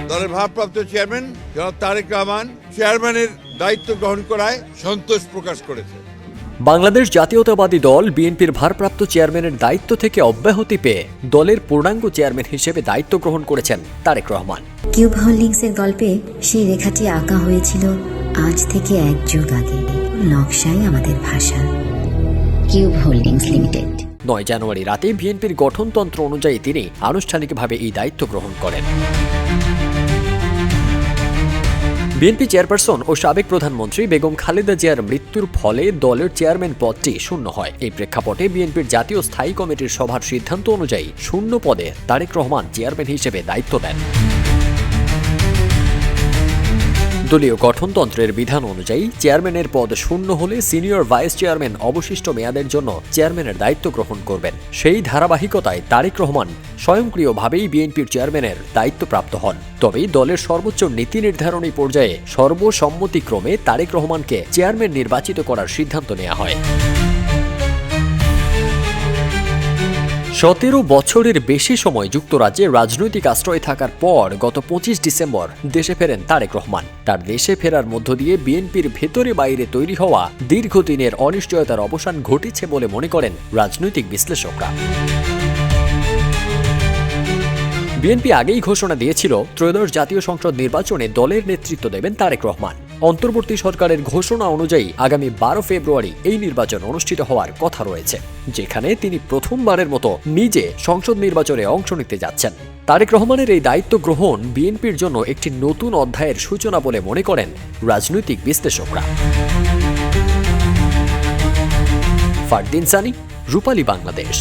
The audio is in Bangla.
দলের ভারপ্রাপ্ত চেয়ারম্যান জনাব তারেক রহমান চেয়ারম্যানের দায়িত্ব গ্রহণ করায় সন্তোষ প্রকাশ করেছে। বাংলাদেশ জাতীয়তাবাদী দল বিএনপির ভারপ্রাপ্ত চেয়ারম্যানের দায়িত্ব থেকে অব্যাহতি পেয়ে দলের পূর্ণাঙ্গ চেয়ারম্যান হিসেবে দায়িত্ব গ্রহণ করেছেন তারেক রহমান। কিউব হোল্ডিংসের গল্পে সেই রেখাটি আঁকা হয়েছিল আজ থেকে 1 যুগ আগে। নকশাই আমাদের ভাষা। Cube holdings limited. 9 জানুয়ারি রাতে বিএনপির গঠনতন্ত্র অনুযায়ী তিনি আনুষ্ঠানিকভাবে এই দায়িত্ব গ্রহণ করেন। বিএনপি চেয়ারপারসন ও সাবেক প্রধানমন্ত্রী বেগম খালেদা জিয়ার মৃত্যুর ফলে দলের চেয়ারম্যান পদটি শূন্য হয়। এই প্রেক্ষাপটে বিএনপির জাতীয় স্থায়ী কমিটির সভার সিদ্ধান্ত অনুযায়ী শূন্য পদে তারেক রহমান চেয়ারম্যান হিসেবে দায়িত্ব দেন। দলীয় গঠনতন্ত্রের বিধান অনুযায়ী চেয়ারম্যানের পদ শূন্য হলে সিনিয়র ভাইস চেয়ারম্যান অবশিষ্ট মেয়াদের জন্য চেয়ারম্যানের দায়িত্ব গ্রহণ করবেন। সেই ধারাবাহিকতায় তারেক রহমান স্বয়ংক্রিয়ভাবেই বিএনপির চেয়ারম্যানের দায়িত্বপ্রাপ্ত হন। তবে দলের সর্বোচ্চ নীতি নির্ধারণী পর্যায়ে সর্বসম্মতিক্রমে তারেক রহমানকে চেয়ারম্যান নির্বাচিত করার সিদ্ধান্ত নেওয়া হয়। 17 বছরের বেশি সময় যুক্তরাজ্যে রাজনৈতিক আশ্রয় থাকার পর গত 25 ডিসেম্বর দেশে ফেরেন তারেক রহমান। তার দেশে ফেরার মধ্য দিয়ে বিএনপির ভেতরে বাইরে তৈরি হওয়া দীর্ঘদিনের অনিশ্চয়তার অবসান ঘটেছে বলে মনে করেন রাজনৈতিক বিশ্লেষকরা। বিএনপি আগেই ঘোষণা দিয়েছিল ত্রয়োদশ জাতীয় সংসদ নির্বাচনে দলের নেতৃত্ব দেবেন তারেক রহমান। অন্তর্বর্তী সরকারের ঘোষণা অনুযায়ী আগামী 12 ফেব্রুয়ারি এই নির্বাচন অনুষ্ঠিত হওয়ার কথা রয়েছে, যেখানে তিনি প্রথমবারের মতো নিজে সংসদ নির্বাচনে অংশ নিতে যাচ্ছেন। তারেক রহমানের এই দায়িত্ব গ্রহণ বিএনপির জন্য একটি নতুন অধ্যায়ের সূচনা বলে মনে করেন রাজনৈতিক বিশ্লেষকরা। ফারদিন সানি, রূপালী বাংলাদেশ।